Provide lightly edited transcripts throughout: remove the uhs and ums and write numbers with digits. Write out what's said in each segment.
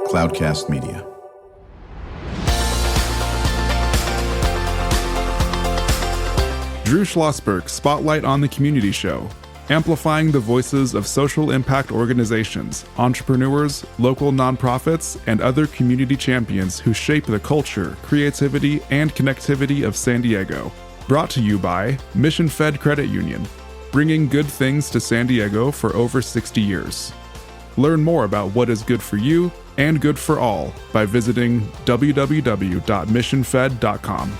Cloudcast Media. Drew Schlosberg Spotlight on the Community Show, amplifying the voices of social impact organizations, entrepreneurs, local nonprofits, and other community champions who shape the culture, creativity, and connectivity of San Diego. Brought to you by Mission Fed Credit Union, bringing good things to San Diego for over 60 years. Learn more about what is good for you and good for all by visiting www.missionfed.com.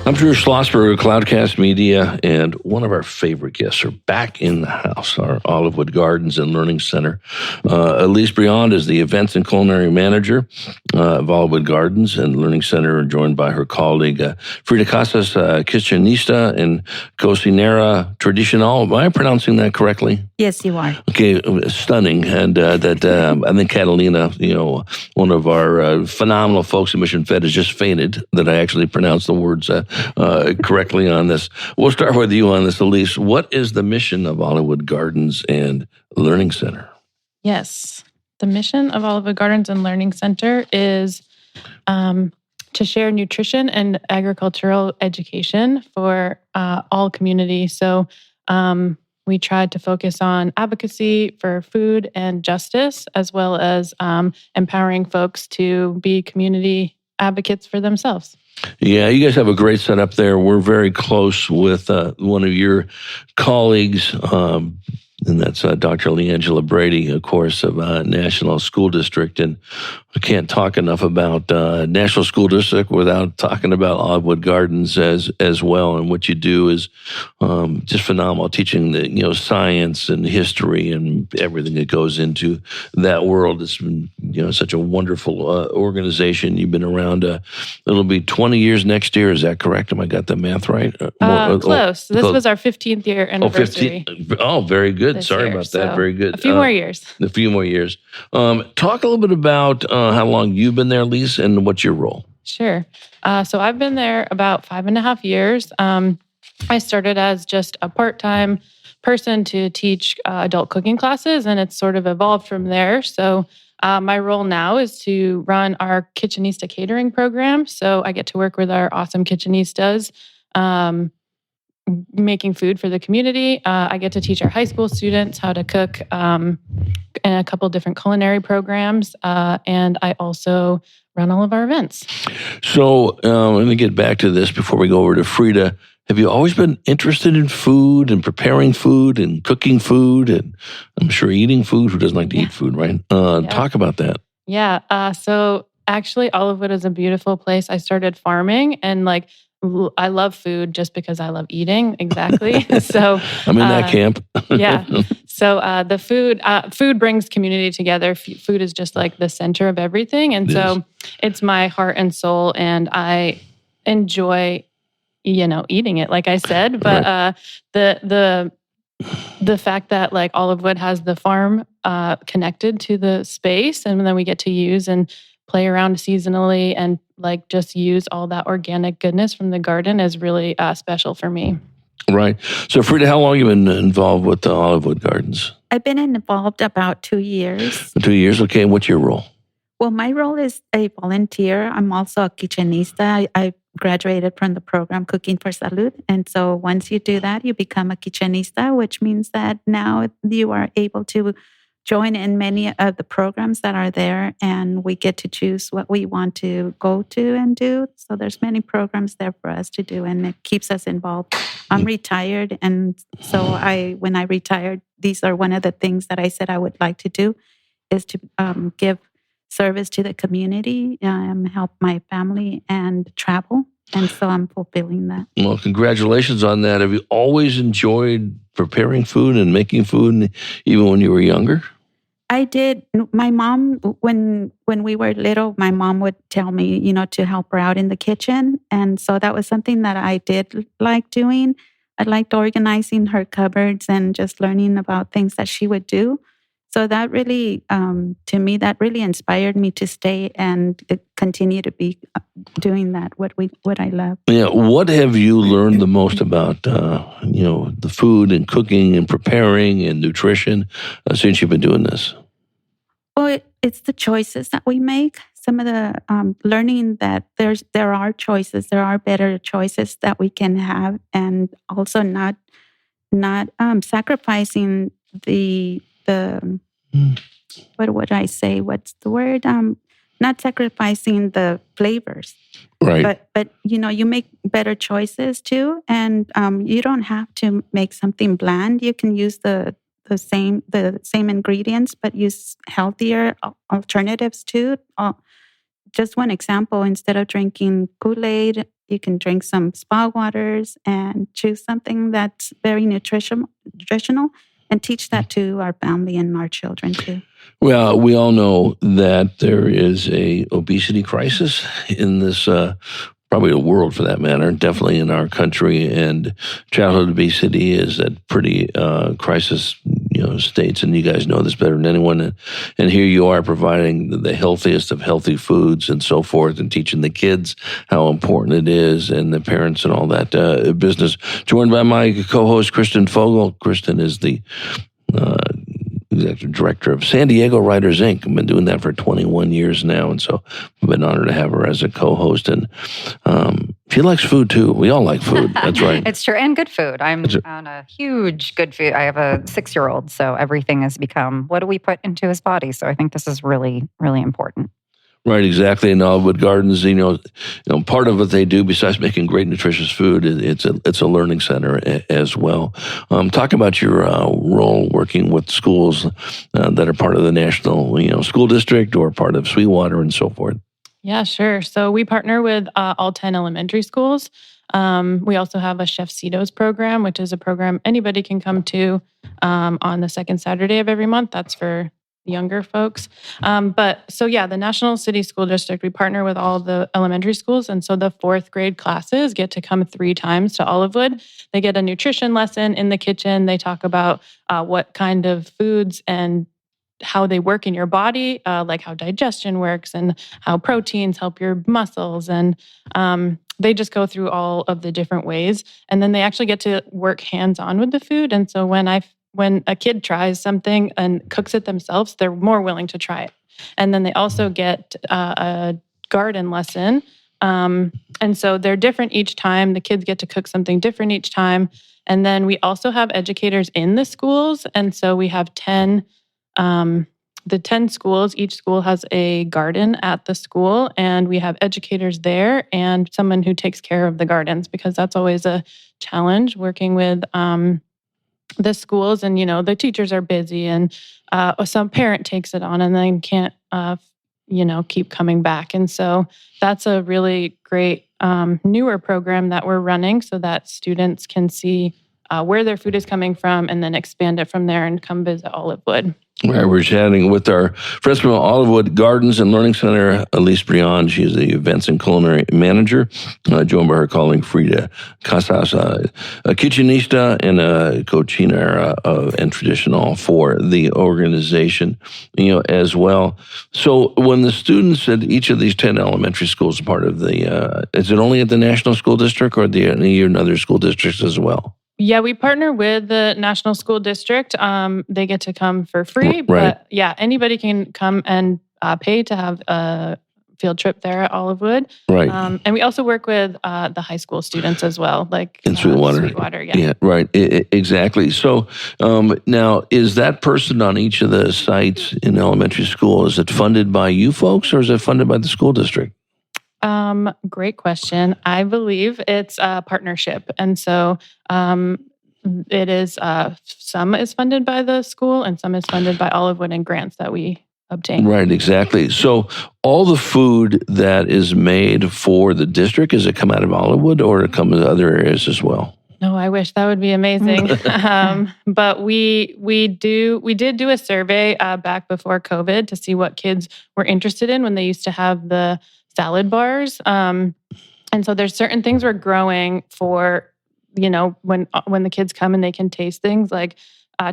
I'm Drew Schlosberg of Cloudcast Media, and one of our favorite guests are back in the house, our Olivewood Gardens and Learning Center. Ellyse Briand is the Events and Culinary Manager of Olivewood Gardens and Learning Center, joined by her colleague, Freida Casas, Kitchenista and Cocinera Tradicional. Am I pronouncing that correctly? Yes, you are. Okay, stunning. And I think Catalina, one of our phenomenal folks at Mission Fed, has just fainted that I actually pronounced the words correctly on this. We'll start with you on this, Ellyse. What is the mission of Olivewood Gardens and Learning Center? Yes. The mission of Olivewood Gardens and Learning Center is to share nutrition and agricultural education for all community. So we tried to focus on advocacy for food and justice, as well as empowering folks to be community advocates for themselves. Yeah, you guys have a great setup there. We're very close with one of your colleagues, and that's Dr. Leangela Brady, of course, of National School District. And I can't talk enough about National School District without talking about Olivewood Gardens as well. And what you do is just phenomenal, teaching the science and history and everything that goes into that world. It's been such a wonderful organization. You've been around. It'll be 20 years next year. Is that correct? Am I got the math right? Close. This was our 15th year anniversary. Oh, very good. Sorry year, about that. Very good. A few more years. A few more years. Talk a little bit about how long you've been there, Ellyse, and what's your role? Sure. So I've been there about 5.5 years. I started as just a part-time person to teach adult cooking classes, and it's sort of evolved from there. So my role now is to run our Kitchenista catering program. So I get to work with our awesome Kitchenistas, making food for the community. I get to teach our high school students how to cook in a couple different culinary programs. And I also run all of our events. So let me get back to this before we go over to Freida. Have you always been interested in food and preparing food and cooking food and I'm sure eating food? Who doesn't like to eat food, right? Talk about that. Yeah. So actually, Olivewood is a beautiful place. I started farming and I love food just because I love eating. Exactly. So I'm in that camp. Yeah. So the food brings community together. Food is just like the center of everything. And so it's my heart and soul. And I enjoy, eating it, like I said. But right. The fact that Olivewood has the farm connected to the space, and then we get to use and play around seasonally and just use all that organic goodness from the garden is really special for me. Right. So Freida, how long have you been involved with the Olivewood Gardens? I've been involved about 2 years. 2 years. Okay. And what's your role? Well, my role is a volunteer. I'm also a kitchenista. I graduated from the program Cooking for Salud. And so once you do that, you become a kitchenista, which means that now you are able to join in many of the programs that are there, and we get to choose what we want to go to and do. So there's many programs there for us to do, and it keeps us involved. I'm retired, and so when I retired, these are one of the things that I said I would like to do is to give service to the community, help my family, and travel. And so I'm fulfilling that. Well, congratulations on that. Have you always enjoyed preparing food and making food, even when you were younger? I did. My mom, when we were little, my mom would tell me, to help her out in the kitchen. And so that was something that I did like doing. I liked organizing her cupboards and just learning about things that she would do. So that really, to me, that really inspired me to stay and continue to be doing that, what I love. Yeah. What have you learned the most about, the food and cooking and preparing and nutrition since you've been doing this? Well, it's the choices that we make. Some of the learning that there are choices, there are better choices that we can have, and also not sacrificing the what would I say? What's the word? Not sacrificing the flavors. Right. But you make better choices too, and you don't have to make something bland. You can use the same ingredients, but use healthier alternatives too. Just one example: instead of drinking Kool-Aid, you can drink some spa waters and choose something that's very nutritional, and teach that to our family and our children too. Well, we all know that there is a obesity crisis in this, probably the world for that matter, definitely in our country. And childhood obesity is at pretty crisis, states. And you guys know this better than anyone. And here you are providing the healthiest of healthy foods and so forth, and teaching the kids how important it is, and the parents and all that business. Joined by my co-host, Kristen Fogel. Kristen is the executive director of San Diego Writers Inc. I've been doing that for 21 years now, and so I've been honored to have her as a co-host. And she likes food too. We all like food. That's right. It's true, and good food. I'm on a huge good food. I have a 6-year-old, so everything has become, what do we put into his body? So I think this is really, really important. Right, exactly. In Olivewood Gardens, part of what they do, besides making great nutritious food, it's a learning center as well. Talk about your role working with schools that are part of the national, school district or part of Sweetwater and so forth. Yeah, sure. So we partner with all 10 elementary schools. We also have a Chef Cito's program, which is a program anybody can come to on the second Saturday of every month. That's for younger folks. The National City School District, we partner with all the elementary schools. And so the 4th grade classes get to come 3 times to Olivewood. They get a nutrition lesson in the kitchen. They talk about what kind of foods and how they work in your body, like how digestion works and how proteins help your muscles. And they just go through all of the different ways. And then they actually get to work hands-on with the food. And so when a kid tries something and cooks it themselves, they're more willing to try it. And then they also get a garden lesson. And so they're different each time. The kids get to cook something different each time. And then we also have educators in the schools. And so we have 10 schools. Each school has a garden at the school, and we have educators there and someone who takes care of the gardens, because that's always a challenge working with the schools. And, the teachers are busy, and some parent takes it on and then can't, keep coming back. And so that's a really great newer program that we're running so that students can see where their food is coming from and then expand it from there and come visit Olivewood. Right, we're chatting with our friends from Olivewood Gardens and Learning Center, Ellyse Briand. She's the Events and Culinary Manager, joined by her colleague, Freida Casas, a Kitchenista and a Cocinera and Tradicional for the organization, as well. So when the students at each of these 10 elementary schools are part of the, is it only at the National School District or any other school districts as well? Yeah, we partner with the National School District. They get to come for free, but anybody can come and pay to have a field trip there at Olivewood. Right. And we also work with the high school students as well, like in Sweetwater. Yeah, right. Exactly. So now, is that person on each of the sites in elementary school, is it funded by you folks or is it funded by the school district? Great question. I believe it's a partnership. And so it is, some is funded by the school and some is funded by Olivewood and grants that we obtain. Right, exactly. So all the food that is made for the district, does it come out of Olivewood or it comes to other areas as well? No, I wish that would be amazing. But we did do a survey back before COVID to see what kids were interested in when they used to have the salad bars. And so there's certain things we're growing for, when the kids come and they can taste things like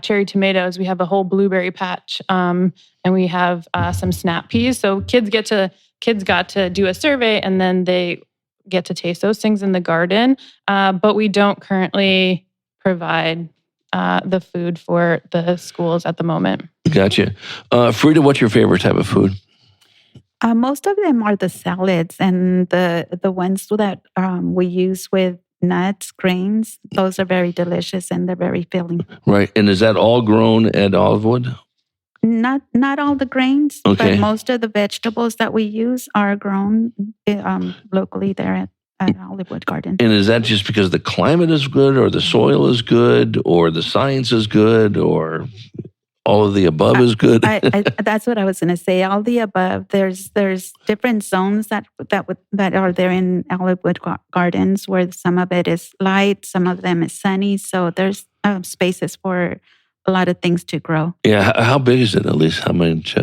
cherry tomatoes. We have a whole blueberry patch, and we have some snap peas. So kids got to do a survey, and then they get to taste those things in the garden. But we don't currently provide the food for the schools at the moment. Gotcha. Freida, what's your favorite type of food? Most of them are the salads, and the ones that we use with nuts, grains. Those are very delicious and they're very filling. Right. And is that all grown at Olivewood? Not all the grains, okay. But most of the vegetables that we use are grown locally there at Olivewood Garden. And is that just because the climate is good, or the soil is good, or the science is good, or all of the above is good? That's what I was going to say. All the above. There's different zones that are there in Olivewood Gardens, where some of it is light, some of them is sunny. So there's spaces for a lot of things to grow. Yeah. How big is it, at least? How much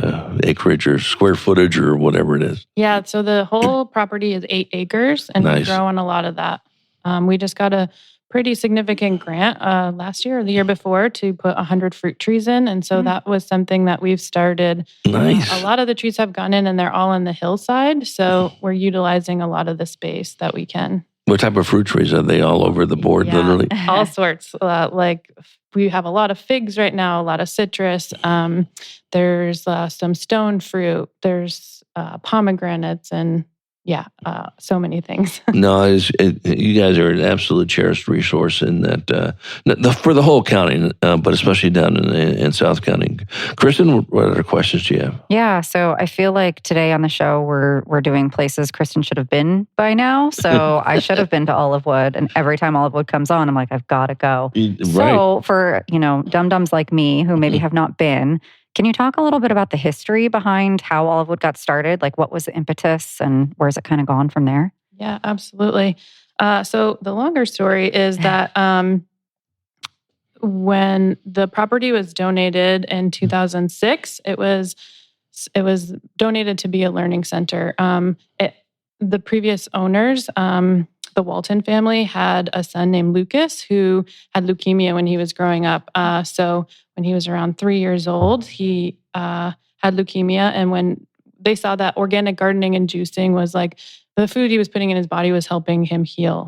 acreage or square footage or whatever it is? Yeah. So the whole property is 8 acres, and nice. We grow on a lot of that. We just got a pretty significant grant last year or the year before to put 100 fruit trees in. And so that was something that we've started. Nice. A lot of the trees have gone in, and they're all on the hillside. So we're utilizing a lot of the space that we can. What type of fruit trees? Are they all over the board, literally? All sorts. Like we have a lot of figs right now, a lot of citrus. There's some stone fruit. There's pomegranates and so many things. No, you guys are an absolute cherished resource in that for the whole county, but especially down in South County. Kristen, what other questions do you have? Yeah, so I feel like today on the show we're doing places Kristen should have been by now. So I should have been to Olivewood, and every time Olivewood comes on, I'm like, I've got to go. Right. So for dum-dums like me who maybe have not been, can you talk a little bit about the history behind how Olivewood got started? Like, what was the impetus and where's it kind of gone from there? Yeah, absolutely. So the longer story is that when the property was donated in 2006, it was donated to be a learning center. The previous owners, the Walton family, had a son named Lucas who had leukemia when he was growing up. So when he was around 3 years old, he had leukemia. And when they saw that organic gardening and juicing was like the food he was putting in his body was helping him heal.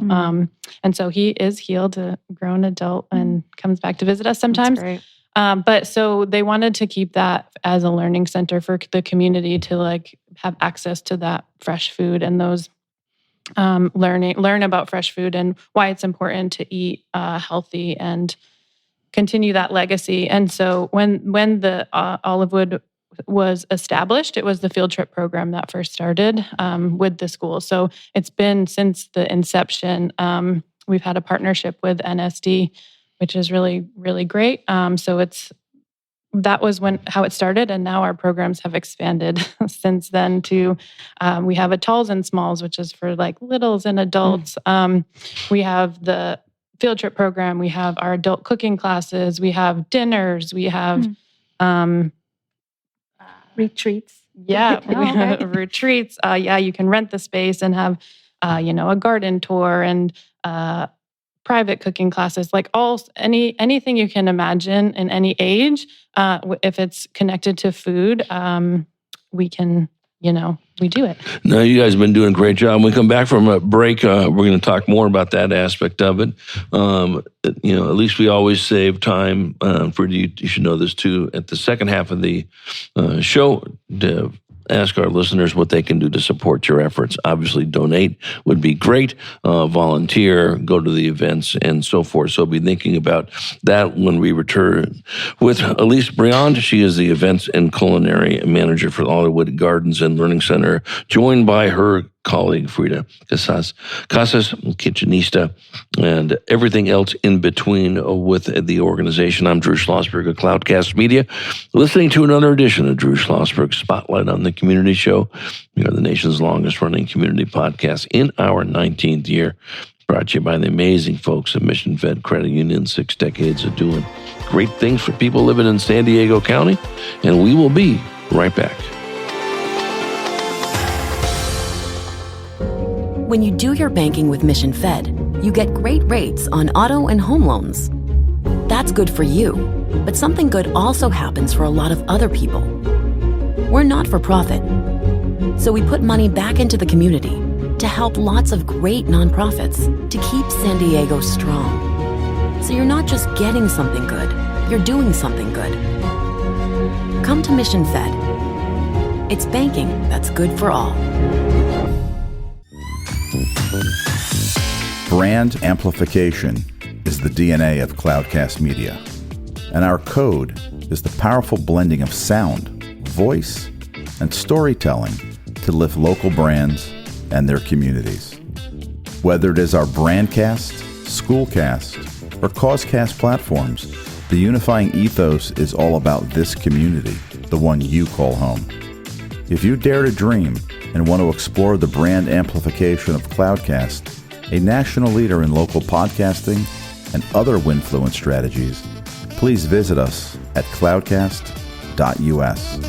And so he is healed, a grown adult, and comes back to visit us sometimes. That's great. But so they wanted to keep that as a learning center for the community to like have access to that fresh food and those learn about fresh food and why it's important to eat healthy and continue that legacy. And so when the Olivewood was established, it was the field trip program that first started with the school. So it's been since the inception. We've had a partnership with NSD, which is really, really great. So that was how it started, and now our programs have expanded since then to we have a talls and smalls, which is for like littles and adults. We have the field trip program. We have our adult cooking classes. We have dinners. We have retreats. Yeah, okay. retreats. You can rent the space and have a garden tour and private cooking classes, like anything you can imagine in any age. If it's connected to food, we can, we do it. No, you guys have been doing a great job. When we come back from a break, we're going to talk more about that aspect of it. At least we always save time for you. You should know this too. At the second half of the show, to ask our listeners what they can do to support your efforts. Obviously, donate would be great. Volunteer, go to the events, and so forth. So be thinking about that when we return with Ellyse Briand. She is the Events and Culinary Manager for the Olivewood Gardens and Learning Center, joined by her colleague, Freida Casas, Kitchenista, and everything else in between with the organization. I'm Drew Schlosberg of Cloudcast Media, listening to another edition of Drew Schlosberg Spotlight on the Community Show. We are the nation's longest-running community podcast in our 19th year, brought to you by the amazing folks at Mission Fed Credit Union, 6 decades of doing great things for people living in San Diego County, and we will be right back. When you do your banking with Mission Fed, you get great rates on auto and home loans. That's good for you, but something good also happens for a lot of other people. We're not for profit, so we put money back into the community to help lots of great nonprofits to keep San Diego strong. So you're not just getting something good, you're doing something good. Come to Mission Fed. It's banking that's good for all. Brand amplification is the DNA of Cloudcast Media, and our code is the powerful blending of sound, voice, and storytelling to lift local brands and their communities. Whether it is our Brandcast, Schoolcast, or Causecast platforms, the unifying ethos is all about this community, the one you call home. If you dare to dream and want to explore the brand amplification of Cloudcast, a national leader in local podcasting and other Winfluence strategies, please visit us at cloudcast.us.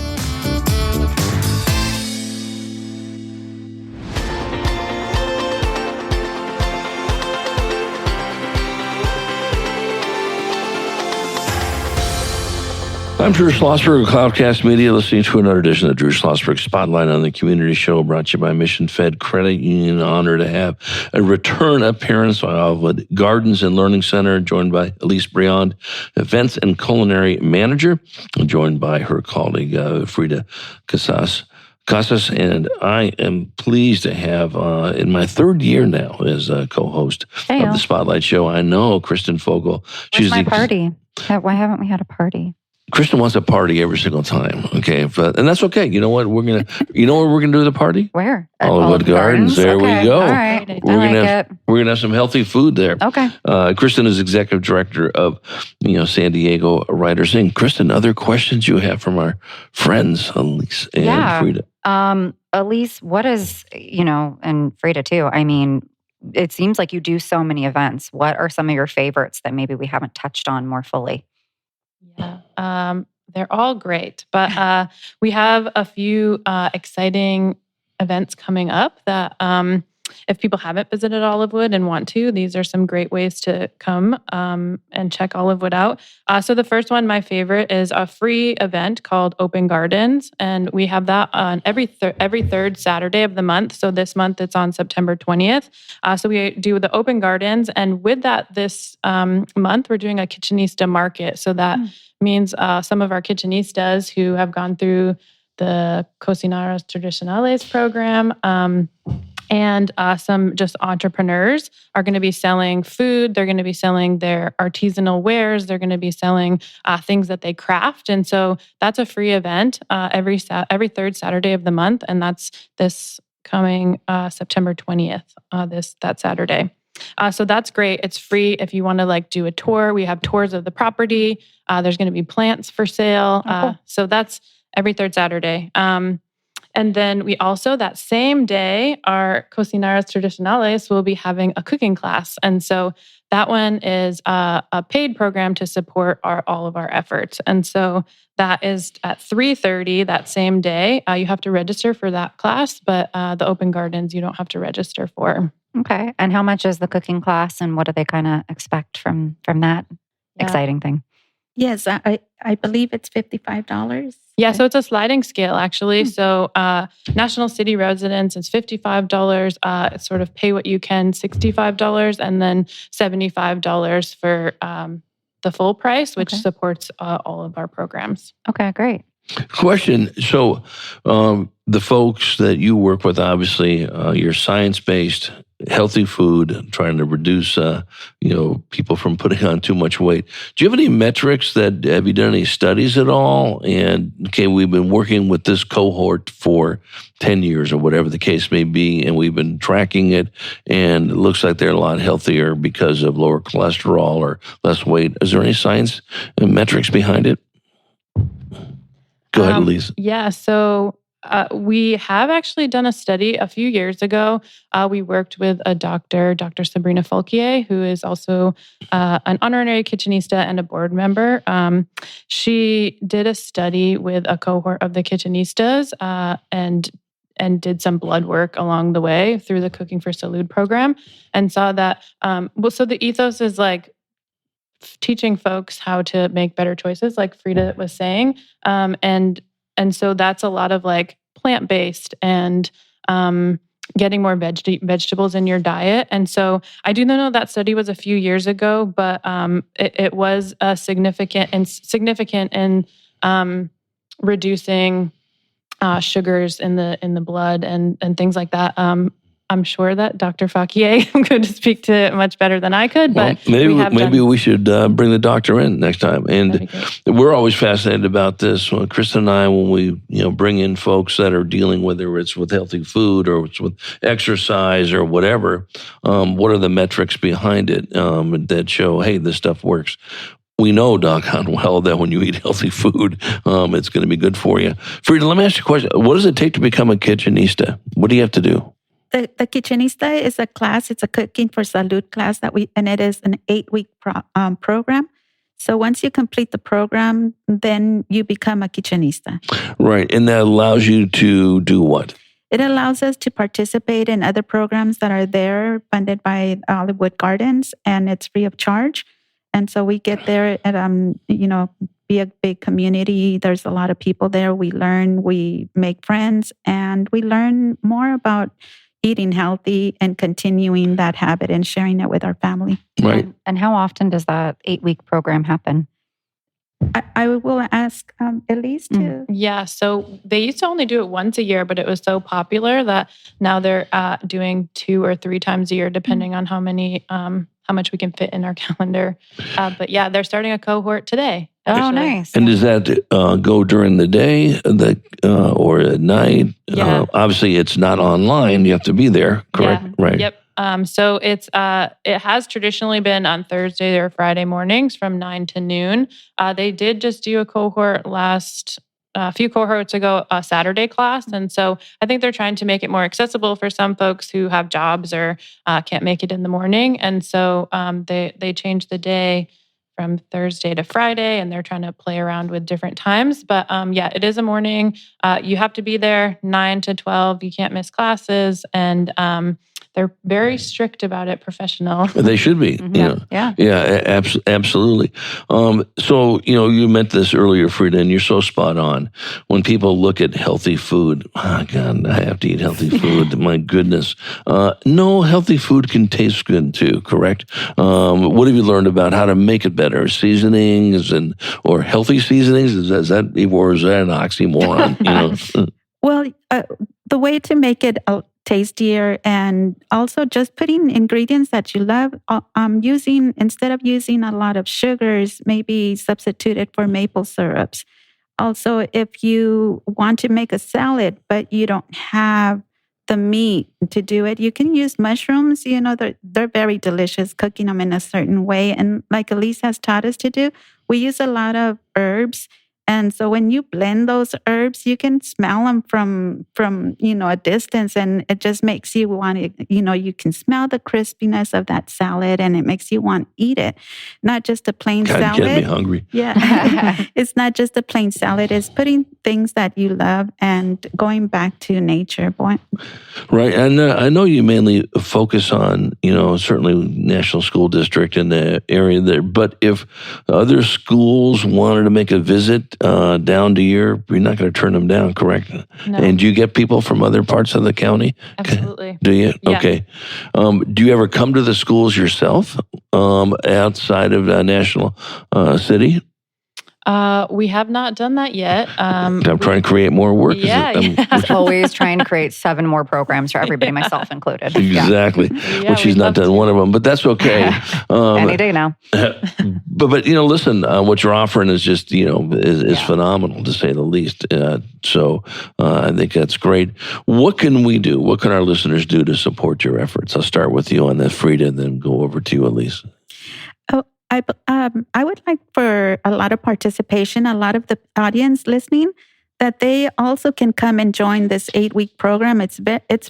I'm Drew Schlosberg of Cloudcast Media, listening to another edition of Drew Schlosberg Spotlight on the Community Show, brought to you by Mission Fed Credit Union. Honor to have a return appearance on Olivewood Gardens and Learning Center, joined by Ellyse Briand, Events and Culinary Manager, joined by her colleague, Freida Casas. And I am pleased to have, in my third year now as a co-host of the Spotlight Show, I know Kristen Fogel. Where's my party? Why haven't we had a party? Kristen wants a party every single time, okay? And that's okay. You know what? We're gonna do the party? Where? Olivewood Gardens. There we go. All right. We're gonna have some healthy food there. Okay. Kristen is executive director of San Diego Writers Inc. Kristen, other questions you have from our friends, Ellyse and Freida? Ellyse, what is, and Freida too, I mean, it seems like you do so many events. What are some of your favorites that maybe we haven't touched on more fully? Yeah, they're all great, but we have a few exciting events coming up that if people haven't visited Olivewood and want to, these are some great ways to come and check Olivewood out. So the first one, my favorite, is a free event called Open Gardens, and we have that on every third Saturday of the month. So this month it's on September 20th. So we do the Open Gardens, and with that this month we're doing a Kitchenista market. So that means some of our Kitchenistas who have gone through the Cocinera Tradicional program and some just entrepreneurs are going to be selling food. They're going to be selling their artisanal wares. They're going to be selling things that they craft. And so that's a free event every third Saturday of the month. And that's this coming September 20th, that Saturday. So that's great. It's free if you want to do a tour. We have tours of the property. There's going to be plants for sale. Cool. So that's every third Saturday. And then we also, that same day, our Cocineras Tradicionales will be having a cooking class. And so that one is a paid program to support all of our efforts. And so that is at 3:30 that same day. You have to register for that class, but the Open Gardens you don't have to register for. Okay. And how much is the cooking class, and what do they kind of expect from that exciting thing? Yes, I believe it's $55. Yeah, so it's a sliding scale, actually. So National City residents, it's $55. It's sort of pay what you can, $65, and then $75 for the full price, which supports all of our programs. Okay, great. Question. So the folks that you work with, obviously, you're science-based, healthy food, trying to reduce, people from putting on too much weight. Do you have any metrics have you done any studies at all? And we've been working with this cohort for 10 years or whatever the case may be, and we've been tracking it, and it looks like they're a lot healthier because of lower cholesterol or less weight. Is there any science and metrics behind it? Go ahead, Ellyse. Yeah, so we have actually done a study a few years ago. We worked with a Dr. Sabrina Fulquier, who is also an honorary Kitchenista and a board member. She did a study with a cohort of the Kitchenistas and did some blood work along the way through the Cooking for Salud program, and saw that, so the ethos is teaching folks how to make better choices, like Freida was saying. And so that's a lot of like plant-based and getting more vegetables in your diet. And so I do know that study was a few years ago, but it was significant in reducing sugars in the blood and things like that. I'm sure that Dr. Fauquier could speak to it much better than I could, but maybe we should bring the doctor in next time. And we're always fascinated about this. Well, Kristen and I, when we bring in folks that are dealing, whether it's with healthy food or it's with exercise or whatever, what are the metrics behind it that show, hey, this stuff works? We know, doggone well, that when you eat healthy food, it's going to be good for you. Freida, let me ask you a question. What does it take to become a kitchenista? What do you have to do? The Kitchenista is a class. It's a Cooking for Salud class and it is an 8-week program. So once you complete the program, then you become a Kitchenista. Right. And that allows you to do what? It allows us to participate in other programs that are there funded by Olivewood Gardens, and it's free of charge. And so we get there and, be a big community. There's a lot of people there. We learn, we make friends, and we learn more about eating healthy and continuing that habit and sharing it with our family. Right. And how often does that 8-week program happen? I will ask Ellyse to. Yeah, so they used to only do it once a year, but it was so popular that now they're doing 2 or 3 times a year, depending on how much we can fit in our calendar. But yeah, they're starting a cohort today. Actually. Oh, nice. And does that go during the day or at night? Yeah. Obviously, it's not online. You have to be there, correct? Yeah. Right. Yep. So it has traditionally been on Thursday or Friday mornings from 9 to noon. They did just do a cohort a few cohorts ago, a Saturday class. And so I think they're trying to make it more accessible for some folks who have jobs or can't make it in the morning. And so they changed the day from Thursday to Friday, and they're trying to play around with different times. But yeah, it is a morning. You have to be there 9 to 12. You can't miss classes. And they're very strict about it, professional. They should be. Mm-hmm. Yeah, absolutely. So, you meant this earlier, Freida, and you're so spot on. When people look at healthy food, oh God, I have to eat healthy food. My goodness. No, healthy food can taste good too, correct? What have you learned about how to make it better? Seasonings or healthy seasonings? Is that an oxymoron? Well, the way to make it tastier and also just putting ingredients that you love, instead of using a lot of sugars, maybe substitute it for maple syrups. Also, if you want to make a salad, but you don't have the meat to do it, you can use mushrooms. They're very delicious, cooking them in a certain way. And like Ellyse has taught us to do, we use a lot of herbs. And so when you blend those herbs, you can smell them from a distance, and it just makes you want to, you can smell the crispiness of that salad, and it makes you want to eat it. Not just a plain salad. Get me hungry. Yeah. It's not just a plain salad. It's putting things that you love and going back to nature. Right. And I know you mainly focus on, certainly National School District in the area there. But if other schools wanted to make a visit down to you're not going to turn them down, correct? No. And do you get people from other parts of the county? Absolutely. Do you? Yeah. Okay. Do you ever come to the schools yourself outside of National City? We have not done that yet. I'm trying to create more work. Always trying to create 7 more programs for everybody, myself included. Exactly. Yeah, Which she's not done one of them, but that's okay. Any day now. But listen, what you're offering is just, is phenomenal to say the least. So I think that's great. What can we do? What can our listeners do to support your efforts? I'll start with you on that, Freida, and then go over to you, Ellyse. I would like for a lot of participation, a lot of the audience listening, that they also can come and join this 8-week program. It's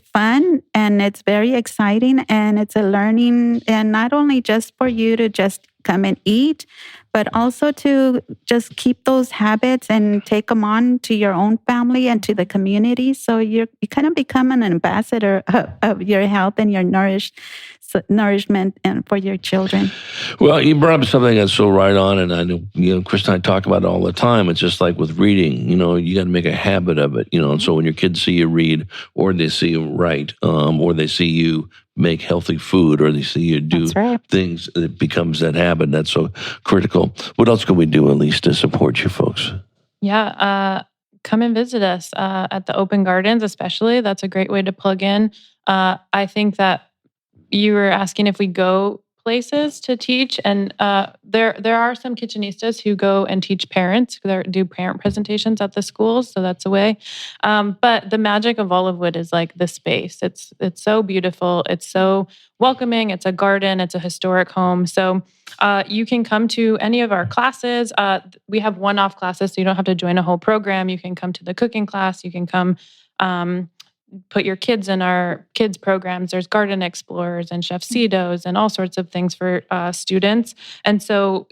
fun and it's very exciting, and it's a learning, and not only just for you to just come and eat, but also to just keep those habits and take them on to your own family and to the community. So you kind of become an ambassador of your health and your Nourished. nourishment and for your children. Well, you brought up something that's so right on, and I know, Chris and I talk about it all the time. It's just like with reading, you got to make a habit of it, and so when your kids see you read, or they see you write, or they see you make healthy food, or they see you do things, it becomes that habit. That's so critical. What else can we do, Ellyse, to support you folks? Yeah, come and visit us at the open gardens, especially. That's a great way to plug in. I think that you were asking if we go places to teach, and there are some kitchenistas who go and teach parents, do parent presentations at the schools, so that's a way. But the magic of Olivewood is like the space. It's so beautiful. It's so welcoming. It's a garden. It's a historic home. So you can come to any of our classes. We have one-off classes, so you don't have to join a whole program. You can come to the cooking class. You can come put your kids in our kids programs. There's garden explorers and chef Cedos and all sorts of things for students. And so,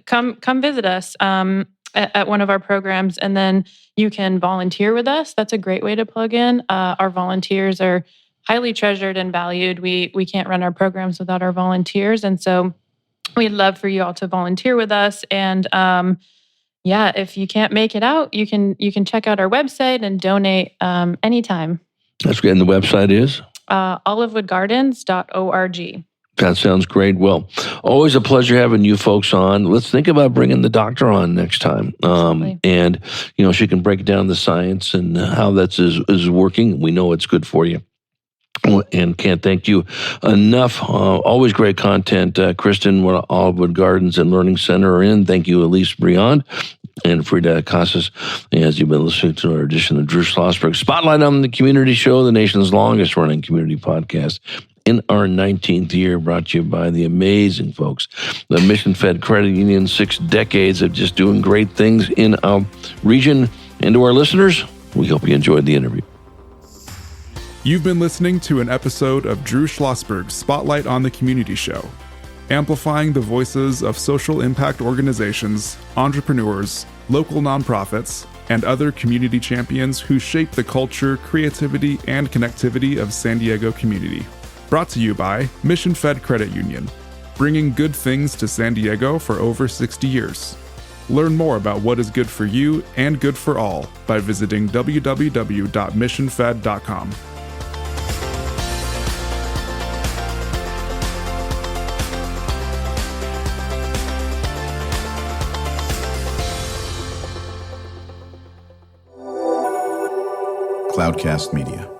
come visit us at one of our programs, and then you can volunteer with us. That's a great way to plug in. Our volunteers are highly treasured and valued. We can't run our programs without our volunteers, and so we'd love for you all to volunteer with us. And if you can't make it out, you can check out our website and donate anytime. That's great. And the website is? olivewoodgardens.org. That sounds great. Well, always a pleasure having you folks on. Let's think about bringing the doctor on next time. And, she can break down the science and how that is working. We know it's good for you. And can't thank you enough. Always great content. Kristen, Olivewood Gardens and Learning Center are in. Thank you, Ellyse Briand and Freida Casas, as you've been listening to our edition of Drew Schlosberg Spotlight on the Community Show, the nation's longest running community podcast. In our 19th year, brought to you by the amazing folks, the Mission Fed Credit Union, 6 decades of just doing great things in our region. And to our listeners, we hope you enjoyed the interview. You've been listening to an episode of Drew Schlosberg's Spotlight on the Community Show, amplifying the voices of social impact organizations, entrepreneurs, local nonprofits, and other community champions who shape the culture, creativity, and connectivity of San Diego community. Brought to you by Mission Fed Credit Union, bringing good things to San Diego for over 60 years. Learn more about what is good for you and good for all by visiting www.missionfed.com. Cloudcast Media.